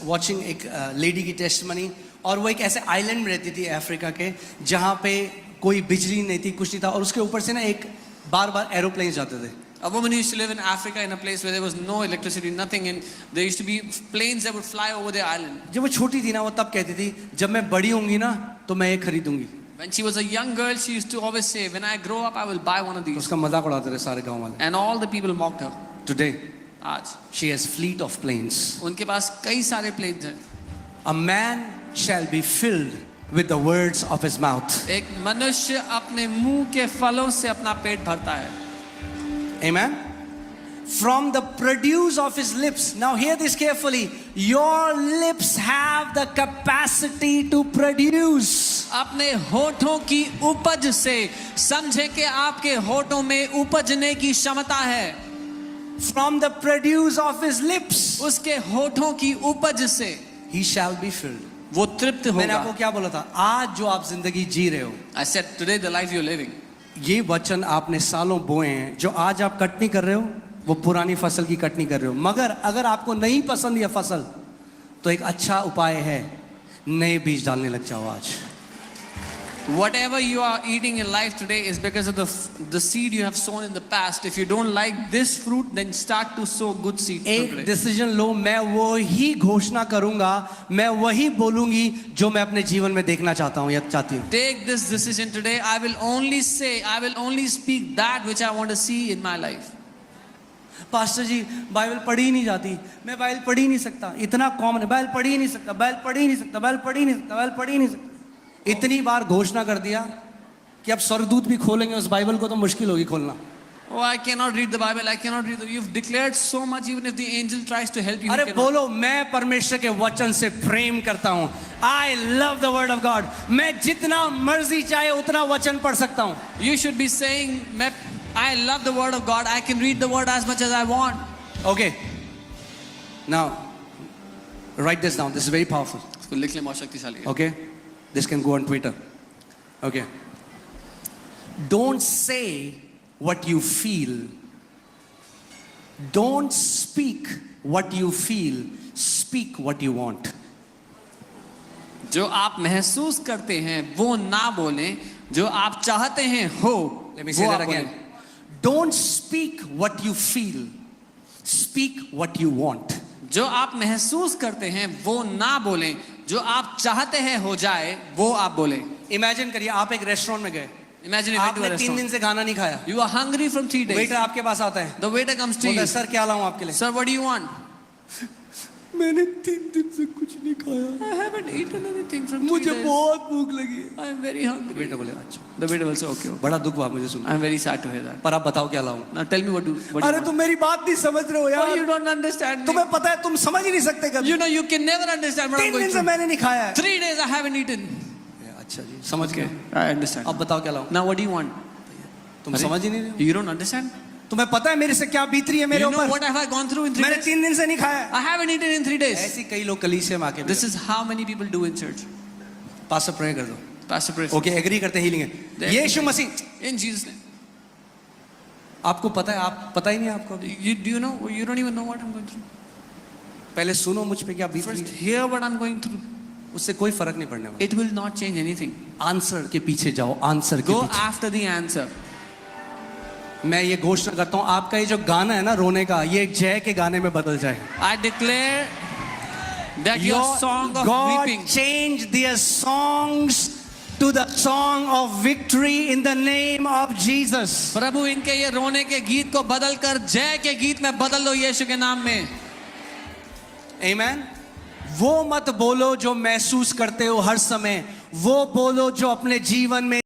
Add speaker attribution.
Speaker 1: Watching एक lady की testimony, और वो एक ऐसे आइलैंड में रहती थी अफ्रीका के, जहाँ पे कोई बिजली नहीं थी, कुछ नहीं था, और उसके ऊपर से ना एक बार बार एरोप्लेन जाते थे.
Speaker 2: A woman used to live in Africa in a place where there was no electricity, nothing, and there used to be planes that would fly over the island.
Speaker 1: जब वो छोटी थी ना, वो तब कहती थी जब मैं बड़ी होंगी ना तो मैं ये खरीदूंगी.
Speaker 2: When she was a young girl, she used to always say, "When I grow up, I will buy one of these."
Speaker 1: उसका मजाक उड़ाते रहे सारे गांव वाले.
Speaker 2: And all the people mocked her.
Speaker 1: Today
Speaker 2: आज
Speaker 1: she has fleet of planes.
Speaker 2: उनके पास कई सारे planes हैं.
Speaker 1: A man shall be filled with the words of his mouth.
Speaker 2: एक मनुष्य अपने मुंह के फलों से अपना पेट भरता है.
Speaker 1: Amen. From the produce of his lips. Now hear this carefully. Your lips have the capacity to produce.
Speaker 2: अपने होठों की उपज से, समझे कि आपके होठों में उपजने की क्षमता है.
Speaker 1: From the produce of his lips,
Speaker 2: उसके होठों की उपज से
Speaker 1: he shall be filled.
Speaker 2: वो तृप्त
Speaker 1: मैंने आपको
Speaker 2: होगा.
Speaker 1: क्या बोला था? आज जो आप जिंदगी जी रहे हो,
Speaker 2: I said today the life you're living.
Speaker 1: ये वचन आपने सालों बोए हैं. जो आज आप कटनी कर रहे हो, वो पुरानी फसल की कटनी कर रहे हो. मगर अगर आपको नहीं पसंद ये फसल, तो एक अच्छा उपाय है, नए बीज डालने लग जाओ आज.
Speaker 2: Whatever you are eating in life today is because of the seed you have sown in the past. If you don't like this fruit, then start to sow good seeds
Speaker 1: एक
Speaker 2: today.
Speaker 1: डिसीजन लो. मैं वही घोषणा करूंगा, मैं वही बोलूंगी जो मैं अपने जीवन में देखना चाहता हूं या चाहती हूं.
Speaker 2: Take this decision today. I will only say, I will only speak that which I want to see in my life.
Speaker 1: Pastor ji Bible पढ़ी ही नहीं जाती, मैं बाइबल पढ़ ही नहीं सकता, इतना कॉमन है, बाइबल पढ़ ही नहीं सकता, बाइबल पढ़ ही नहीं सकता, बाइबल पढ़ ही नहीं सकता, बाइबल पढ़ ही नहीं सकता. इतनी बार घोषणा कर दिया कि अब स्वर्गदूत भी खोलेंगे उस बाइबल को तो मुश्किल होगी खोलना.
Speaker 2: Oh, I cannot read the Bible. I cannot read. You've declared so much. Even if the angel tries to help you,
Speaker 1: अरे
Speaker 2: you cannot.
Speaker 1: बोलो, मैं परमेश्वर के वचन से प्रेम करता हूँ. I love the word of God. मैं जितना मर्जी चाहे उतना वचन पढ़ सकता हूँ.
Speaker 2: You should be saying, I love the word of God. I can read the word as much as I want.
Speaker 1: Okay. Now, write this down. This is very powerful.
Speaker 2: इसको लिख ले, बहुत शक्तिशाली है.
Speaker 1: Okay. This can go on Twitter. Okay. Don't say what you feel. Don't speak what you feel. Speak what you want.
Speaker 2: जो आप महसूस करते हैं वो ना बोलें, जो आप चाहते हैं हो.
Speaker 1: Let me say
Speaker 2: वो
Speaker 1: that
Speaker 2: आप
Speaker 1: again.
Speaker 2: बोलें.
Speaker 1: Don't speak what you feel. Speak what you want.
Speaker 2: जो आप महसूस करते हैं वो ना बोलें, जो आप चाहते हैं हो जाए वो आप बोलें.
Speaker 1: इमेजिन करिए आप एक रेस्टोरेंट में गए.
Speaker 2: Imagine if you went to a
Speaker 1: आपने 3 दिन
Speaker 2: restaurant.
Speaker 1: से खाना नहीं खाया.
Speaker 2: You are hungry from 3 days.
Speaker 1: Waiter आपके पास आता है,
Speaker 2: The waiter comes to
Speaker 1: बोलता
Speaker 2: you.
Speaker 1: है सर क्या लाऊं आपके लिए.
Speaker 2: Sir, what do you want?
Speaker 1: मैंने 3 दिन से कुछ नहीं खाया,
Speaker 2: I haven't eaten anything from 3
Speaker 1: मुझे
Speaker 2: days.
Speaker 1: बहुत भूख लगी है.
Speaker 2: I am very hungry.
Speaker 1: बेटा बोले अच्छा.
Speaker 2: The waiter will say, okay.
Speaker 1: बड़ा दुख हुआ मुझे सुन.
Speaker 2: I am very sad to hear that.
Speaker 1: पर आप बताओ क्या लाऊं.
Speaker 2: Now tell me what do you
Speaker 1: अरे
Speaker 2: want?
Speaker 1: तुम मेरी बात नहीं समझ रहे हो
Speaker 2: Oh,
Speaker 1: यार.
Speaker 2: you don't understand me.
Speaker 1: तुम्हें पता है तुम समझ ही नहीं सकते कभी.
Speaker 2: You know you can never understand what I'm
Speaker 1: 3
Speaker 2: going
Speaker 1: दिन से
Speaker 2: through.
Speaker 1: मैंने नहीं खाया है.
Speaker 2: 3 days I haven't eaten.
Speaker 1: अच्छा जी, समझ गए.
Speaker 2: I understand.
Speaker 1: अब बताओ क्या लाऊं.
Speaker 2: Now what do you want?
Speaker 1: तुम समझ ही नहीं रहे हो.
Speaker 2: You don't understand?
Speaker 1: तुम्हें पता है मेरे से क्या बीत रही है मेरे
Speaker 2: You know
Speaker 1: ऊपर.
Speaker 2: what have I gone through in 3
Speaker 1: मैंने
Speaker 2: days?
Speaker 1: 3 दिन से नहीं खाया.
Speaker 2: I haven't eaten in 3 days.
Speaker 1: ऐसी कई लोग कलीसिया में आके
Speaker 2: This is how many people do in church.
Speaker 1: Pastor pray कर दो.
Speaker 2: Pastor pray.
Speaker 1: ओके एग्री करते हीलिंग है. यीशु मसीह.
Speaker 2: In Jesus' name.
Speaker 1: आपको पता है, आप पता ही नहीं आपको अभी.
Speaker 2: Do you know? You don't even know what I'm going through.
Speaker 1: पहले सुनो मुझ पे क्या बीत रही
Speaker 2: First,
Speaker 1: है.
Speaker 2: hear what I'm going through.
Speaker 1: उससे कोई फर्क नहीं पड़ने वाला.
Speaker 2: It will not change anything.
Speaker 1: Answer के पीछे जाओ. आंसर के
Speaker 2: Go
Speaker 1: पीछे.
Speaker 2: after the answer.
Speaker 1: मैं ये घोषणा करता हूँ, आपका ये जो गाना है ना रोने का, ये एक जय के गाने में बदल जाए.
Speaker 2: I declare that your song of
Speaker 1: God
Speaker 2: weeping,
Speaker 1: change their songs to the song of victory in the name of Jesus.
Speaker 2: प्रभु इनके ये रोने के गीत को बदल कर जय के गीत में बदल दो यीशु के नाम में.
Speaker 1: Amen. वो मत बोलो जो महसूस करते हो हर समय, वो बोलो जो अपने जीवन में